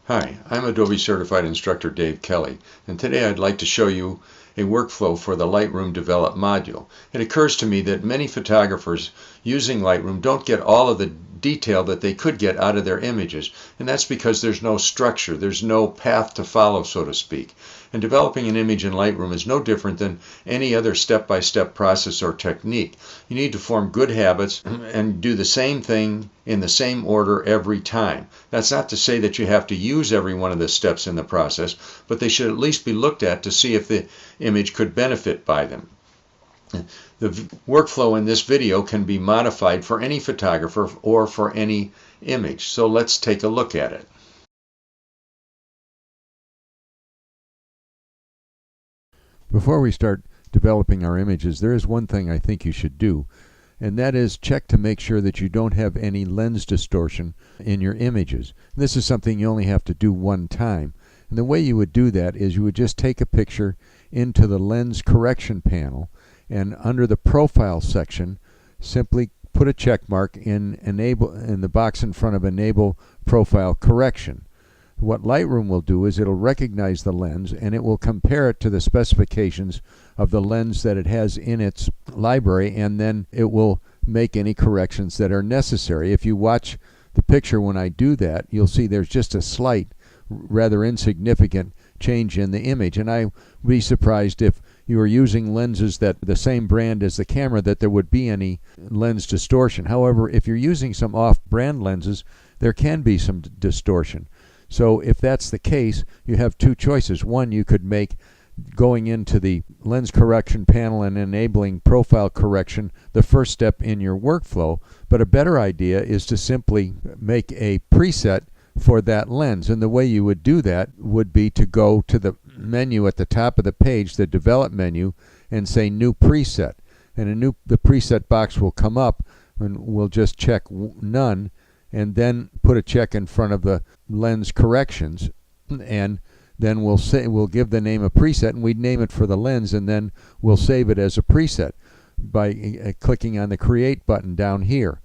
Hi, I'm Adobe Certified Instructor Dave Kelly, and today I'd like to show you a workflow for the Lightroom Develop module. It occurs to me that many photographers using Lightroom don't get all of the detail that they could get out of their images, and that's because there's no structure, there's no path to follow, so to speak. And developing an image in Lightroom is no different than any other step-by-step process or technique. You need to form good habits and do the same thing in the same order every time. That's not to say that you have to use every one of the steps in the process, but they should at least be looked at to see if the image could benefit by them. The workflow in this video can be modified for any photographer or for any image. So let's take a look at it. Before we start developing our images, there is one thing I think you should do, and that is check to make sure that you don't have any lens distortion in your images. This is something you only have to do one time. And the way you would do that is you would just take a picture into the lens correction panel, and under the profile section simply put a check mark in the box in front of enable profile correction. What Lightroom will do is it'll recognize the lens and it will compare it to the specifications of the lens that it has in its library, and then it will make any corrections that are necessary. If you watch the picture when I do that, you'll see there's just a slight, rather insignificant change in the image, and I would be surprised if you were using lenses that the same brand as the camera that there would be any lens distortion. However, if you're using some off-brand lenses, there can be some distortion. So if that's the case, you have two choices. One, you could make going into the lens correction panel and enabling profile correction the first step in your workflow, but a better idea is to simply make a preset for that lens. And the way you would do that would be to go to the menu at the top of the page, the Develop menu, and say New Preset. And the preset box will come up, and we'll just check None, and then put a check in front of the lens corrections, and then we'll give the name a preset, and we'd name it for the lens, and then we'll save it as a preset by clicking on the Create button down here.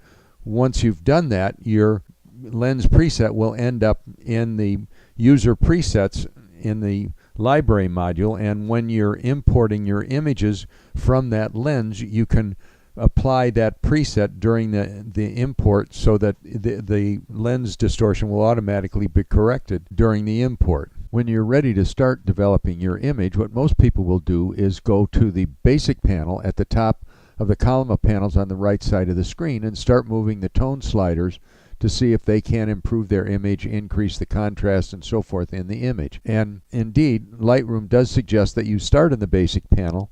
Once you've done that, your lens preset will end up in the user presets in the library module, and when you're importing your images from that lens, you can apply that preset during the import so that the lens distortion will automatically be corrected during the import. When you're ready to start developing your image, what most people will do is go to the basic panel at the top of the column of panels on the right side of the screen and start moving the tone sliders to see if they can improve their image, increase the contrast, and so forth in the image. And indeed, Lightroom does suggest that you start in the basic panel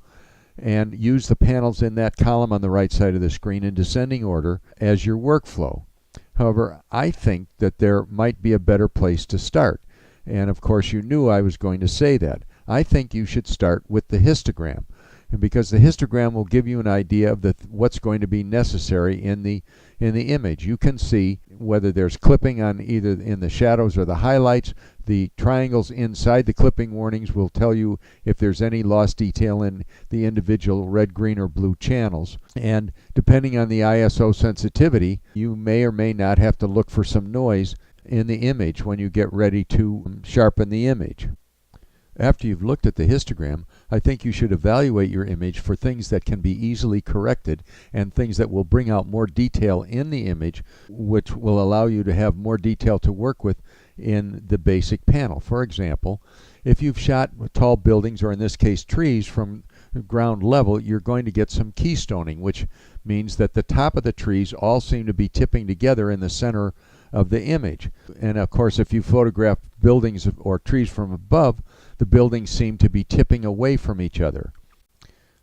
and use the panels in that column on the right side of the screen in descending order as your workflow. However, I think that there might be a better place to start. And of course, you knew I was going to say that. I think you should start with the histogram, and because the histogram will give you an idea of what's going to be necessary in the image. You can see whether there's clipping on either in the shadows or the highlights. The triangles inside the clipping warnings will tell you if there's any lost detail in the individual red, green, or blue channels. And depending on the ISO sensitivity, you may or may not have to look for some noise in the image when you get ready to sharpen the image. After you've looked at the histogram, I think you should evaluate your image for things that can be easily corrected and things that will bring out more detail in the image, which will allow you to have more detail to work with in the basic panel. For example, if you've shot tall buildings, or in this case trees, from ground level, you're going to get some keystoning, which means that the top of the trees all seem to be tipping together in the center of the image. And of course, if you photograph buildings or trees from above, the buildings seem to be tipping away from each other.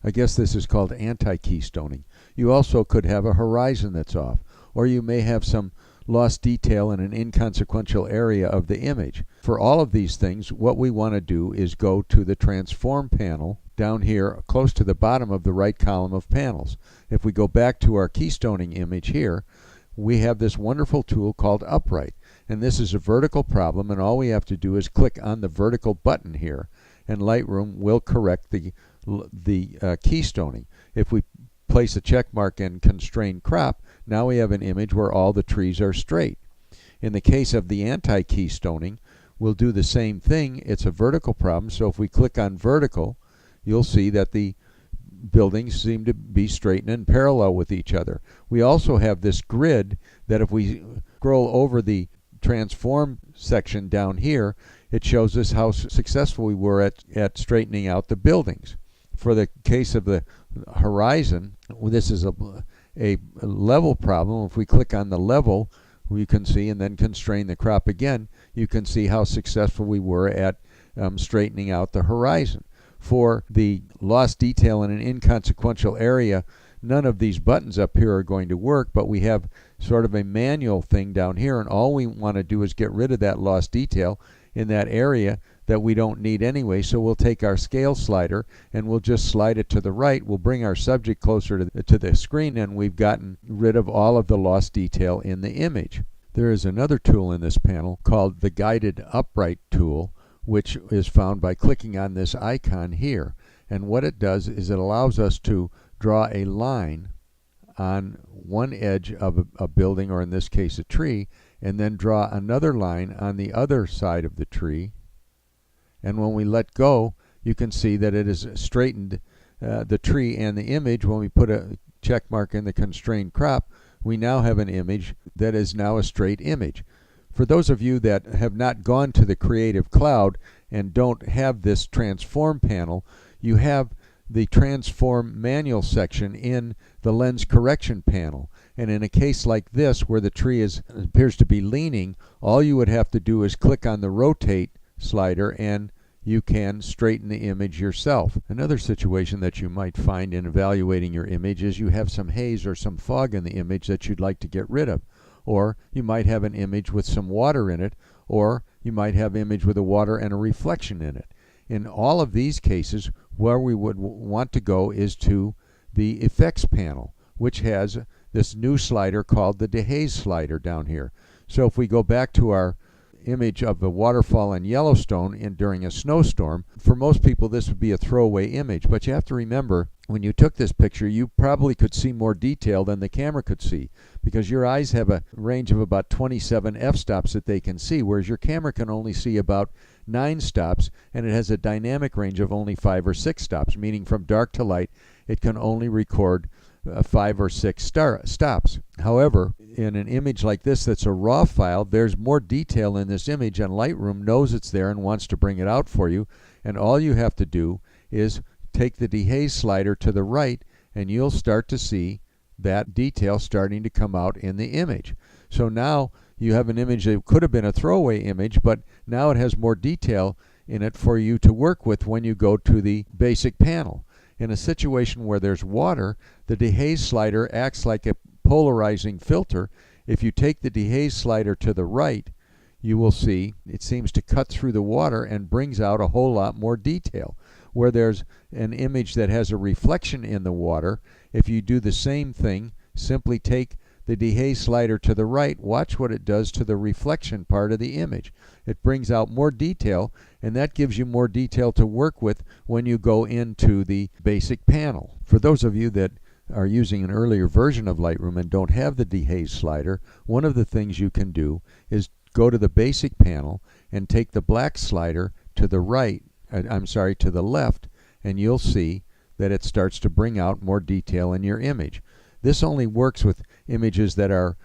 I guess this is called anti-keystoning. You also could have a horizon that's off, or you may have some lost detail in an inconsequential area of the image. For all of these things, what we want to do is go to the Transform panel down here close to the bottom of the right column of panels. If we go back to our keystoning image here, we have this wonderful tool called Upright. And this is a vertical problem, and all we have to do is click on the vertical button here, and Lightroom will correct the keystoning. If we place a check mark and constrain crop, now we have an image where all the trees are straight. In the case of the anti-keystoning, we'll do the same thing. It's a vertical problem, so if we click on vertical, you'll see that the buildings seem to be straight and parallel with each other. We also have this grid that if we scroll over the transform section down here, it shows us how successful we were at straightening out the buildings. For the case of the horizon, this is a level problem. If we click on the level, you can see, and then constrain the crop again, you can see how successful we were at straightening out the horizon. For the lost detail in an inconsequential area, none of these buttons up here are going to work, but we have sort of a manual thing down here, and all we want to do is get rid of that lost detail in that area that we don't need anyway. So we'll take our scale slider and we'll just slide it to the right. We'll bring our subject closer to the screen, and we've gotten rid of all of the lost detail in the image. There is another tool in this panel called the Guided Upright tool, which is found by clicking on this icon here. And what it does is it allows us to draw a line on one edge of a building, or in this case a tree, and then draw another line on the other side of the tree. And when we let go, you can see that it has straightened the tree and the image. When we put a check mark in the constrained crop, we now have an image that is now a straight image. For those of you that have not gone to the Creative Cloud and don't have this transform panel, you have the transform manual section in the lens correction panel. And in a case like this where the tree appears to be leaning, all you would have to do is click on the rotate slider and you can straighten the image yourself. Another situation that you might find in evaluating your image is you have some haze or some fog in the image that you'd like to get rid of. Or you might have an image with some water in it, or you might have an image with a water and a reflection in it. In all of these cases, where we would want to go is to the effects panel, which has this new slider called the dehaze slider down here. So if we go back to our image of the waterfall in Yellowstone during a snowstorm, for most people this would be a throwaway image, but you have to remember when you took this picture you probably could see more detail than the camera could see, because your eyes have a range of about 27 f-stops that they can see, whereas your camera can only see about 9 stops, and it has a dynamic range of only 5 or 6 stops, meaning from dark to light it can only record 5 or 6 stops. However, in an image like this that's a raw file, there's more detail in this image, and Lightroom knows it's there and wants to bring it out for you, and all you have to do is take the dehaze slider to the right and you'll start to see that detail starting to come out in the image. So now you have an image that could have been a throwaway image, but now it has more detail in it for you to work with when you go to the basic panel. In a situation where there's water, the dehaze slider acts like a polarizing filter. If you take the dehaze slider to the right, you will see it seems to cut through the water and brings out a whole lot more detail. Where there's an image that has a reflection in the water, if you do the same thing, simply take the dehaze slider to the right, watch what it does to the reflection part of the image. It brings out more detail, and that gives you more detail to work with when you go into the basic panel. For those of you that are using an earlier version of Lightroom and don't have the dehaze slider, one of the things you can do is go to the basic panel and take the black slider to the right, to the left, and you'll see that it starts to bring out more detail in your image. This only works with images that are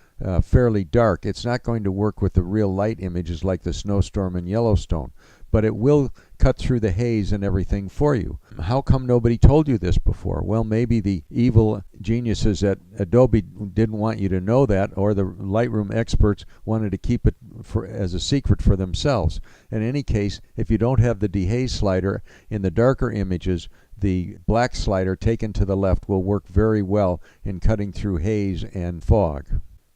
fairly dark. It's not going to work with the real light images like the snowstorm in Yellowstone, but it will cut through the haze and everything for you. How come nobody told you this before? Well, maybe the evil geniuses at Adobe didn't want you to know that, or the Lightroom experts wanted to keep it as a secret for themselves. In any case, if you don't have the dehaze slider in the darker images, the black slider taken to the left will work very well in cutting through haze and fog.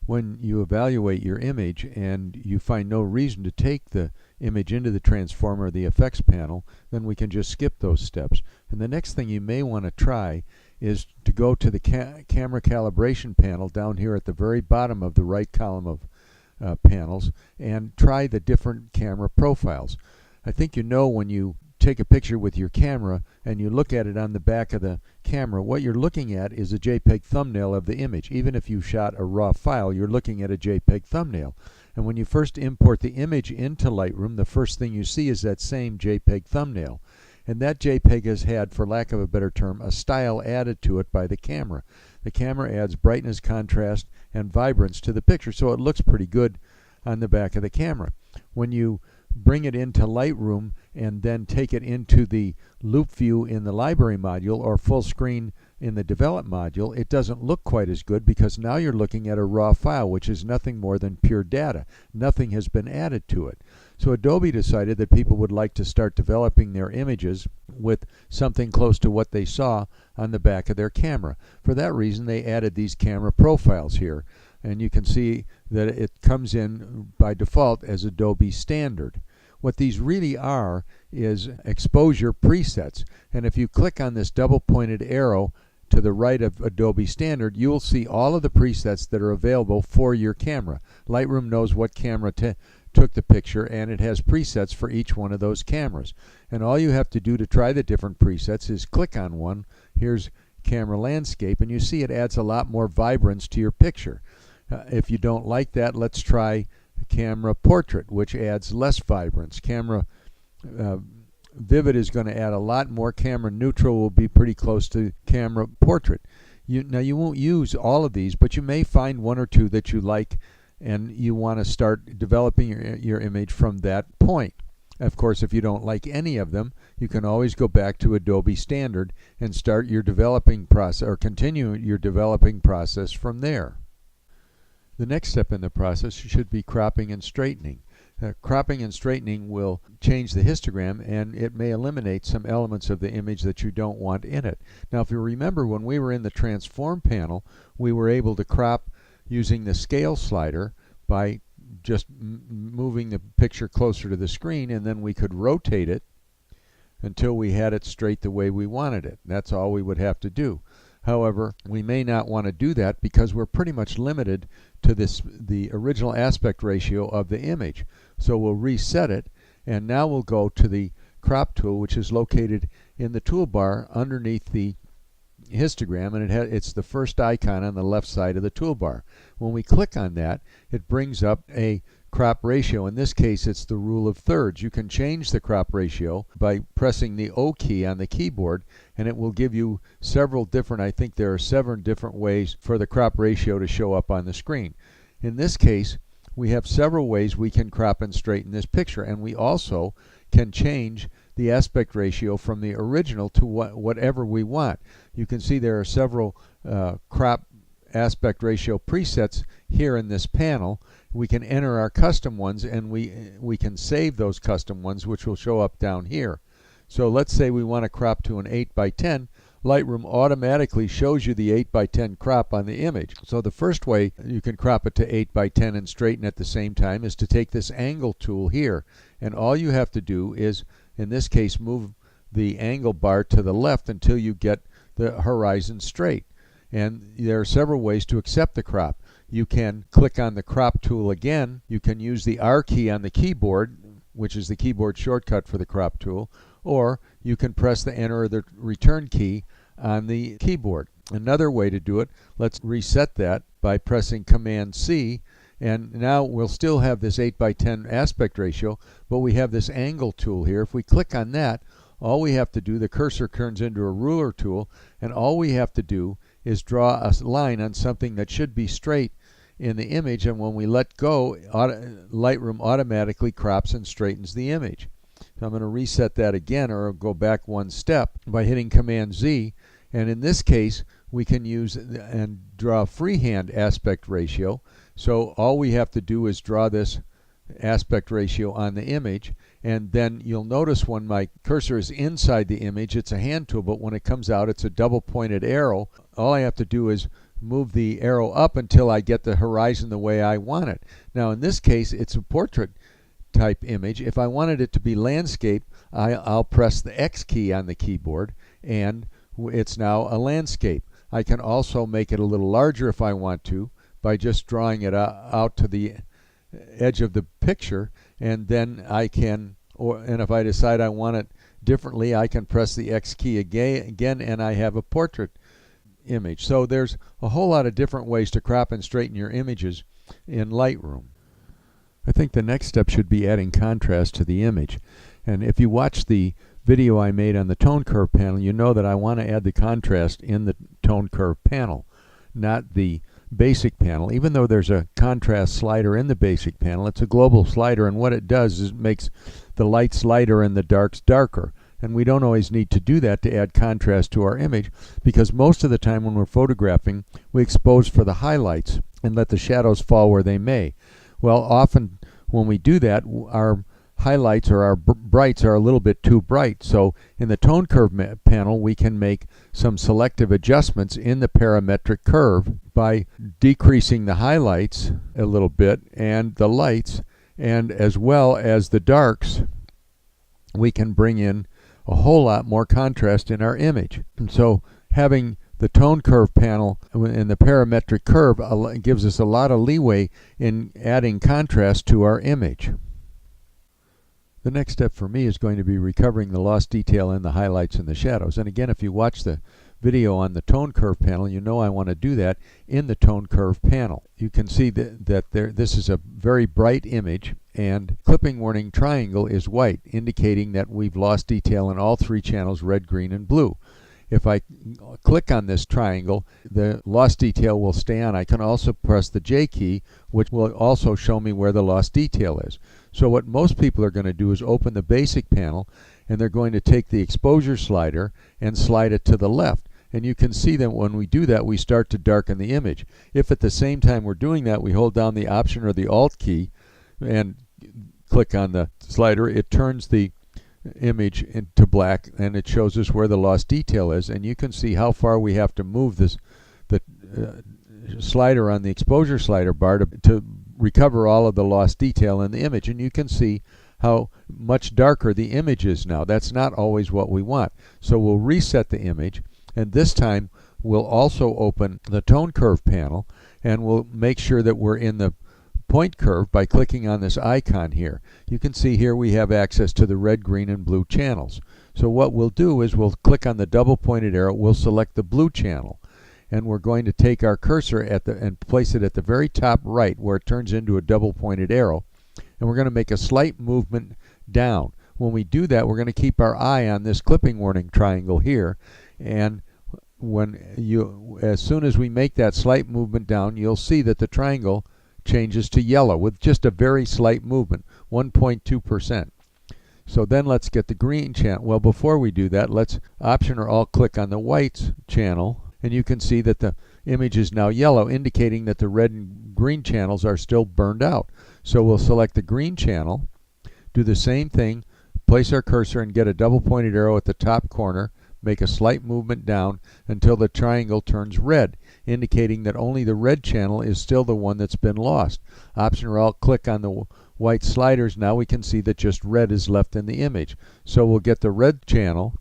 When you evaluate your image and you find no reason to take the image into the transformer or the effects panel, then we can just skip those steps. And the next thing you may want to try is to go to the camera calibration panel down here at the very bottom of the right column of panels and try the different camera profiles. I think you know when you take a picture with your camera and you look at it on the back of the camera, what you're looking at is a JPEG thumbnail of the image. Even if you shot a raw file, you're looking at a JPEG thumbnail. And when you first import the image into Lightroom, the first thing you see is that same JPEG thumbnail. And that JPEG has had, for lack of a better term, a style added to it by the camera. The camera adds brightness, contrast, and vibrance to the picture, so it looks pretty good on the back of the camera. When you bring it into Lightroom and then take it into the loop view in the library module or full screen in the develop module, it doesn't look quite as good because now you're looking at a raw file, which is nothing more than pure data. Nothing has been added to it. So Adobe decided that people would like to start developing their images with something close to what they saw on the back of their camera. For that reason, they added these camera profiles here. And you can see that it comes in by default as Adobe Standard. What these really are is exposure presets. And if you click on this double pointed arrow to the right of Adobe Standard, you will see all of the presets that are available for your camera. Lightroom knows what camera took the picture, and it has presets for each one of those cameras. And all you have to do to try the different presets is click on one. Here's Camera Landscape, and you see it adds a lot more vibrance to your picture. If you don't like that, let's try Camera Portrait, which adds less vibrance. Camera Vivid is going to add a lot more. Camera Neutral will be pretty close to Camera Portrait. Now you won't use all of these, but you may find one or two that you like and you want to start developing your image from that point. Of course, if you don't like any of them, you can always go back to Adobe Standard and start your developing process, or continue your developing process from there. The next step in the process should be cropping and straightening. Cropping and straightening will change the histogram, and it may eliminate some elements of the image that you don't want in it. Now, if you remember, when we were in the transform panel, we were able to crop using the scale slider by just moving the picture closer to the screen, and then we could rotate it until we had it straight the way we wanted it. That's all we would have to do. However, we may not want to do that because we're pretty much limited to the original aspect ratio of the image. So we'll reset it, and now we'll go to the crop tool, which is located in the toolbar underneath the histogram, and it's the first icon on the left side of the toolbar. When we click on that, it brings up a crop ratio. In this case, it's the rule of thirds. You can change the crop ratio by pressing the O key on the keyboard, and it will give you several different, I think there are 7 different ways for the crop ratio to show up on the screen. In this case, we have several ways we can crop and straighten this picture, and we also can change the aspect ratio from the original to whatever we want. You can see there are several crop aspect ratio presets here in this panel. We can enter our custom ones, and we can save those custom ones, which will show up down here. So let's say we want to crop to an 8:10. Lightroom automatically shows you the 8:10 crop on the image. So the first way you can crop it to 8:10 and straighten at the same time is to take this angle tool here, and all you have to do is, in this case, move the angle bar to the left until you get the horizon straight. And there are several ways to accept the crop. You can click on the crop tool again. You can use the R key on the keyboard, which is the keyboard shortcut for the crop tool, or you can press the enter or the return key on the keyboard. Another way to do it, let's reset that by pressing Command C, and now we'll still have this 8:10 aspect ratio, but we have this angle tool here. If we click on that, all we have to do, the cursor turns into a ruler tool, and all we have to do is draw a line on something that should be straight in the image, and when we let go, Lightroom automatically crops and straightens the image. So I'm going to reset that again, or go back one step by hitting Command Z, and in this case we can use and draw a freehand aspect ratio. So all we have to do is draw this aspect ratio on the image, and then you'll notice when my cursor is inside the image, it's a hand tool, but when it comes out, it's a double pointed arrow. All I have to do is move the arrow up until I get the horizon the way I want it. Now in this case, it's a portrait type image. If I wanted it to be landscape, I'll press the X key on the keyboard, and it's now a landscape. I can also make it a little larger if I want to by just drawing it out to the edge of the picture, and then I can, and if I decide I want it differently, I can press the X key again, and I have a portrait image. So there's a whole lot of different ways to crop and straighten your images in Lightroom. I think the next step should be adding contrast to the image. And if you watch the video I made on the tone curve panel, you know that I want to add the contrast in the tone curve panel, not the basic panel. Even though there's a contrast slider in the basic panel, it's a global slider, and what it does is it makes the lights lighter and the darks darker. And we don't always need to do that to add contrast to our image, because most of the time when we're photographing, we expose for the highlights and let the shadows fall where they may. Well, often when we do that, our highlights or our brights are a little bit too bright. So in the tone curve panel, we can make some selective adjustments in the parametric curve by decreasing the highlights a little bit and the lights, and as well as the darks, we can bring in a whole lot more contrast in our image. And so having the tone curve panel and the parametric curve gives us a lot of leeway in adding contrast to our image. The next step for me is going to be recovering the lost detail in the highlights and the shadows. And again, if you watch the video on the tone curve panel, you know I want to do that in the tone curve panel. You can see that this is a very bright image, and clipping warning triangle is white, indicating that we've lost detail in all three channels, red, green, and blue. If I click on this triangle, the lost detail will stay on. I can also press the J key, which will also show me where the lost detail is. So what most people are going to do is open the basic panel, and they're going to take the exposure slider and slide it to the left. And you can see that when we do that, we start to darken the image. If at the same time we're doing that, we hold down the Option or the Alt key and click on the slider, it turns the image into black, and it shows us where the lost detail is. And you can see how far we have to move the slider on the exposure slider bar to recover all of the lost detail in the image. And you can see how much darker the image is now. That's not always what we want. So we'll reset the image, and this time we'll also open the tone curve panel, and we'll make sure that we're in the point curve by clicking on this icon here. You can see here we have access to the red, green, and blue channels. So what we'll do is we'll click on the double pointed arrow, we'll select the blue channel, and we're going to take our cursor and place it at the very top right where it turns into a double pointed arrow, and we're going to make a slight movement down. When we do that, we're going to keep our eye on this clipping warning triangle here, and as soon as we make that slight movement down, you'll see that the triangle changes to yellow with just a very slight movement, 1.2%. So then let's get the green channel. Well, before we do that, let's Option or Alt click on the whites channel, and you can see that the image is now yellow, indicating that the red and green channels are still burned out. So we'll select the green channel, do the same thing, place our cursor and get a double pointed arrow at the top corner, make a slight movement down until the triangle turns red, indicating that only the red channel is still the one that's been lost. Option or Alt click on the white sliders. Now we can see that just red is left in the image. So we'll get the red channel,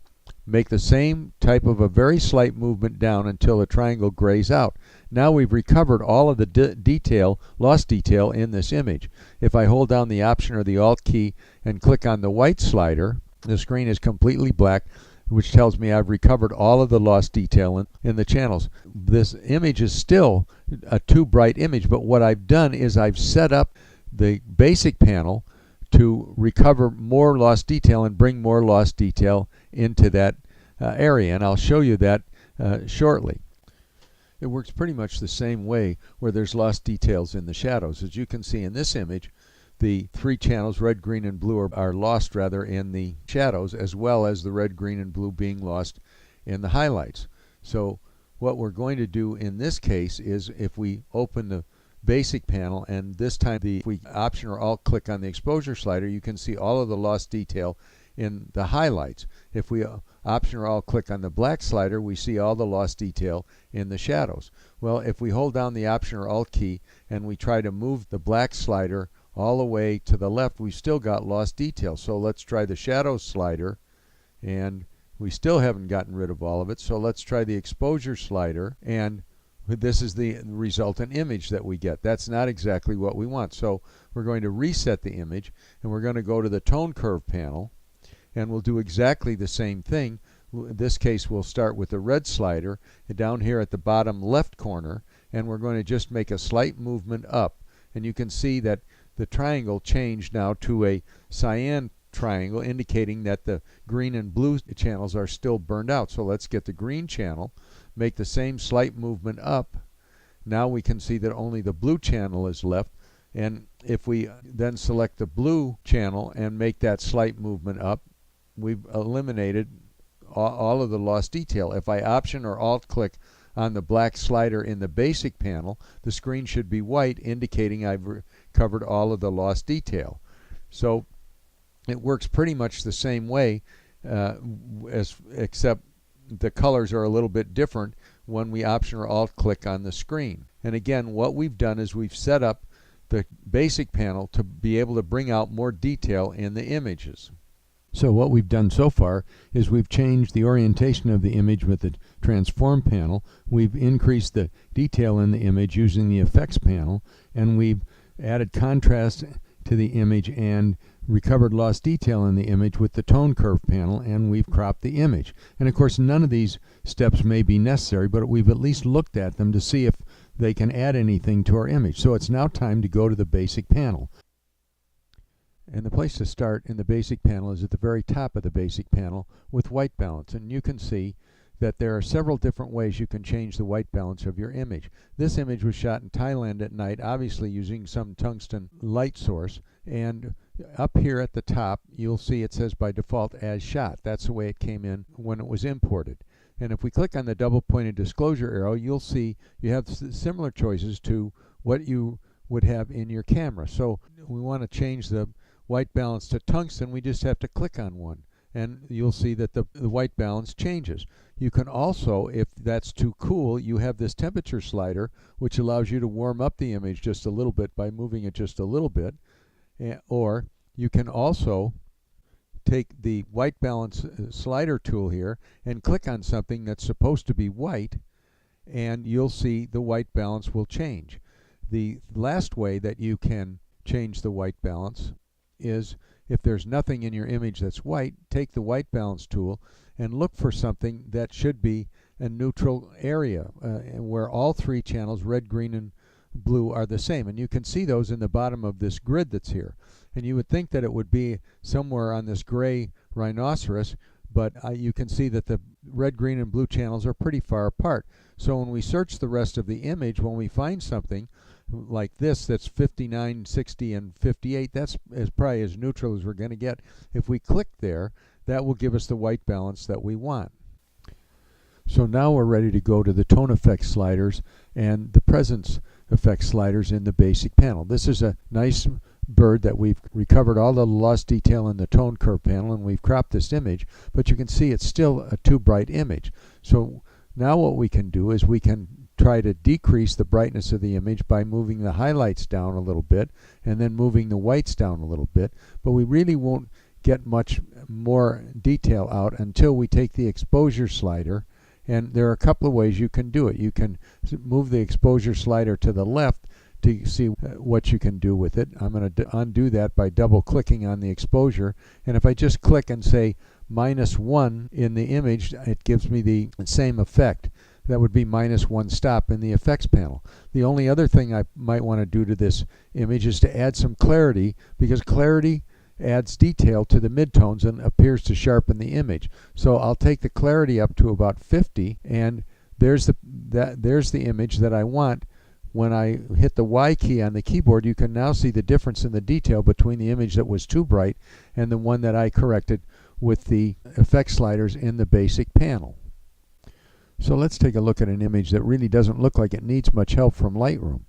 make the same type of a very slight movement down until the triangle grays out. Now we've recovered all of the lost detail in this image. If I hold down the Option or the Alt key and click on the white slider, the screen is completely black, which tells me I've recovered all of the lost detail in the channels. This image is still a too bright image, but what I've done is I've set up the basic panel to recover more lost detail and bring more lost detail into that area, and I'll show you that shortly. It works pretty much the same way where there's lost details in the shadows. As you can see in this image, the three channels, red, green, and blue, are lost in the shadows, as well as the red, green, and blue being lost in the highlights. So what we're going to do in this case is, if we open the basic panel, and this time if we Option or Alt click on the exposure slider, you can see all of the lost detail in the highlights. If we Option or Alt click on the black slider, we see all the lost detail in the shadows. Well, if we hold down the Option or Alt key and we try to move the black slider all the way to the left, we've still got lost detail. So let's try the shadows slider, and we still haven't gotten rid of all of it. So let's try the exposure slider, and this is the resultant image that we get. That's not exactly what we want. So we're going to reset the image, and we're going to go to the tone curve panel, and we'll do exactly the same thing. In this case, we'll start with the red slider down here at the bottom left corner, and we're going to just make a slight movement up. And you can see that the triangle changed now to a cyan triangle, indicating that the green and blue channels are still burned out. So let's get the green channel, make the same slight movement up. Now we can see that only the blue channel is left, and if we then select the blue channel and make that slight movement up, we've eliminated all of the lost detail. If I Option or Alt click on the black slider in the basic panel, the screen should be white, indicating I've covered all of the lost detail. So it works pretty much the same way, except the colors are a little bit different when we Option or Alt click on the screen. And again, what we've done is we've set up the basic panel to be able to bring out more detail in the images. So what we've done so far is we've changed the orientation of the image with the transform panel, we've increased the detail in the image using the effects panel, and we've added contrast to the image and recovered lost detail in the image with the tone curve panel, and we've cropped the image. And of course none of these steps may be necessary, but we've at least looked at them to see if they can add anything to our image. So it's now time to go to the basic panel. And the place to start in the basic panel is at the very top of the basic panel with white balance. And you can see that there are several different ways you can change the white balance of your image. This image was shot in Thailand at night, obviously using some tungsten light source. And up here at the top, you'll see it says by default as shot. That's the way it came in when it was imported. And if we click on the double pointed disclosure arrow, you'll see you have similar choices to what you would have in your camera. So we want to change the white balance to tungsten, we just have to click on one, and you'll see that the white balance changes. You can also, if that's too cool, you have this temperature slider which allows you to warm up the image just a little bit by moving it just a little bit. Or you can also take the white balance slider tool here and click on something that's supposed to be white, and you'll see the white balance will change. The last way that you can change the white balance is if there's nothing in your image that's white, take the white balance tool and look for something that should be a neutral area where all three channels, red, green, and blue, are the same. And you can see those in the bottom of this grid that's here. And you would think that it would be somewhere on this gray rhinoceros, but you can see that the red, green, and blue channels are pretty far apart. So when we search the rest of the image, when we find something like this that's 59, 60, and 58, that's probably as neutral as we're going to get. If we click there, that will give us the white balance that we want. So now we're ready to go to the tone effect sliders and the presence effect sliders in the basic panel. This is a nice bird that we've recovered all the lost detail in the tone curve panel, and we've cropped this image, but you can see it's still a too bright image. So now what we can do is we can try to decrease the brightness of the image by moving the highlights down a little bit and then moving the whites down a little bit, but we really won't get much more detail out until we take the exposure slider, and there are a couple of ways you can do it. You can move the exposure slider to the left to see what you can do with it. I'm going to undo that by double clicking on the exposure, and if I just click and say -1 in the image, it gives me the same effect. That would be -1 stop in the effects panel. The only other thing I might want to do to this image is to add some clarity, because clarity adds detail to the midtones and appears to sharpen the image. So I'll take the clarity up to about 50, and there's the image that I want. When I hit the Y key on the keyboard, you can now see the difference in the detail between the image that was too bright and the one that I corrected with the effect sliders in the basic panel. So let's take a look at an image that really doesn't look like it needs much help from Lightroom.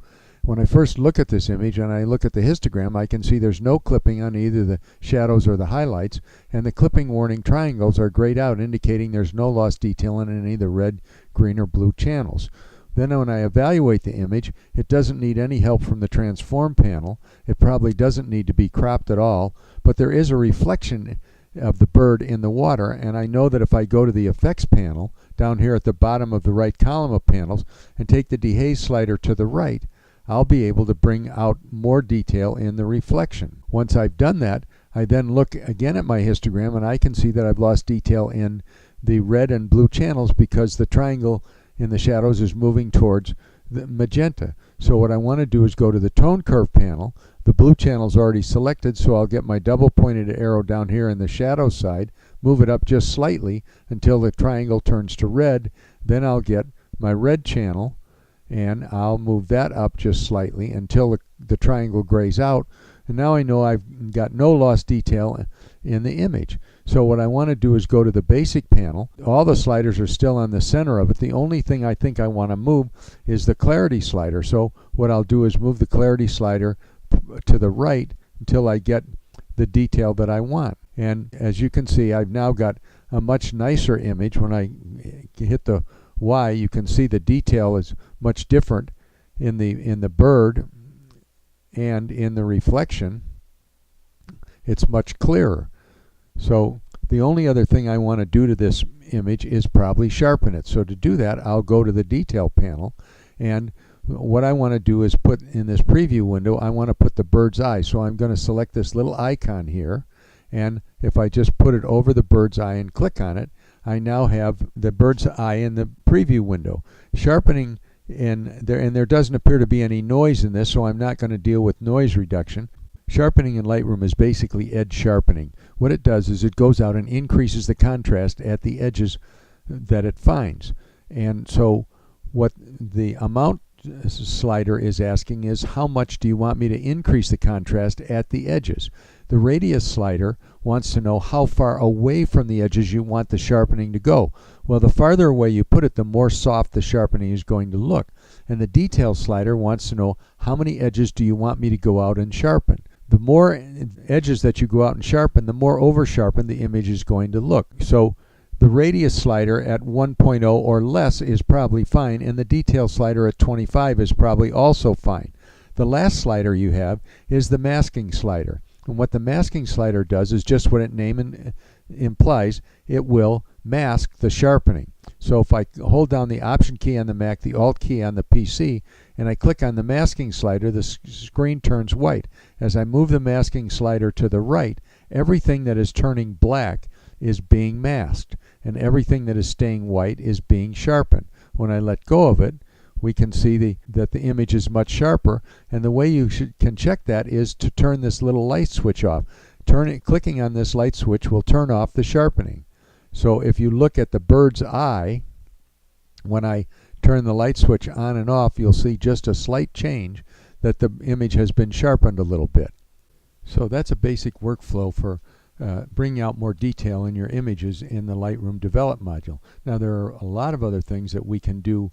When I first look at this image and I look at the histogram, I can see there's no clipping on either the shadows or the highlights, and the clipping warning triangles are grayed out, indicating there's no lost detail in any of the red, green, or blue channels. Then when I evaluate the image, it doesn't need any help from the transform panel. It probably doesn't need to be cropped at all, but there is a reflection of the bird in the water, and I know that if I go to the effects panel down here at the bottom of the right column of panels and take the dehaze slider to the right, I'll be able to bring out more detail in the reflection. Once I've done that, I then look again at my histogram, and I can see that I've lost detail in the red and blue channels because the triangle in the shadows is moving towards the magenta. So what I want to do is go to the tone curve panel. The blue channel is already selected, so I'll get my double pointed arrow down here in the shadow side, move it up just slightly until the triangle turns to red. Then I'll get my red channel, and I'll move that up just slightly until the triangle grays out. And now I know I've got no loss detail in the image. So what I want to do is go to the basic panel. All the sliders are still on the center of it. The only thing I think I want to move is the clarity slider. So what I'll do is move the clarity slider to the right until I get the detail that I want. And as you can see, I've now got a much nicer image. When I hit the Y, you can see the detail is much different in the bird, and in the reflection it's much clearer. So the only other thing I want to do to this image is probably sharpen it. So to do that, I'll go to the detail panel, and what I want to do is put in this preview window, I want to put the bird's eye. So I'm going to select this little icon here, and if I just put it over the bird's eye and click on it, I now have the bird's eye in the preview window. Sharpening and there doesn't appear to be any noise in this, so I'm not going to deal with noise reduction. Sharpening in Lightroom is basically edge sharpening. What it does is it goes out and increases the contrast at the edges that it finds. And so what the amount slider is asking is, how much do you want me to increase the contrast at the edges? The radius slider wants to know how far away from the edges you want the sharpening to go. Well, the farther away you put it, the more soft the sharpening is going to look. And the detail slider wants to know, how many edges do you want me to go out and sharpen? The more edges that you go out and sharpen, the more over sharpened the image is going to look. So the radius slider at 1.0 or less is probably fine, and the detail slider at 25 is probably also fine. The last slider you have is the masking slider. And what the masking slider does is just what its name implies. It will mask the sharpening. So if I hold down the Option key on the Mac, the Alt key on the PC, and I click on the masking slider, the screen turns white. As I move the masking slider to the right, everything that is turning black is being masked, and everything that is staying white is being sharpened. When I let go of it, we can see that the image is much sharper, and the way you can check that is to turn this little light switch off. Clicking on this light switch will turn off the sharpening. So if you look at the bird's eye, when I turn the light switch on and off, you'll see just a slight change, that the image has been sharpened a little bit. So that's a basic workflow for bringing out more detail in your images in the Lightroom Develop module. Now there are a lot of other things that we can do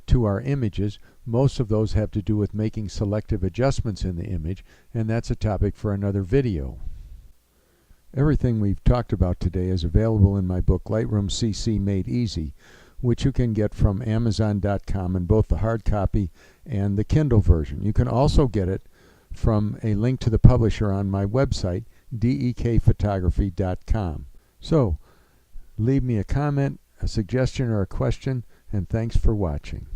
to our images. Most of those have to do with making selective adjustments in the image, and that's a topic for another video. Everything we've talked about today is available in my book Lightroom CC Made Easy, which you can get from Amazon.com in both the hard copy and the Kindle version. You can also get it from a link to the publisher on my website, dekphotography.com. So leave me a comment, a suggestion, or a question, and thanks for watching.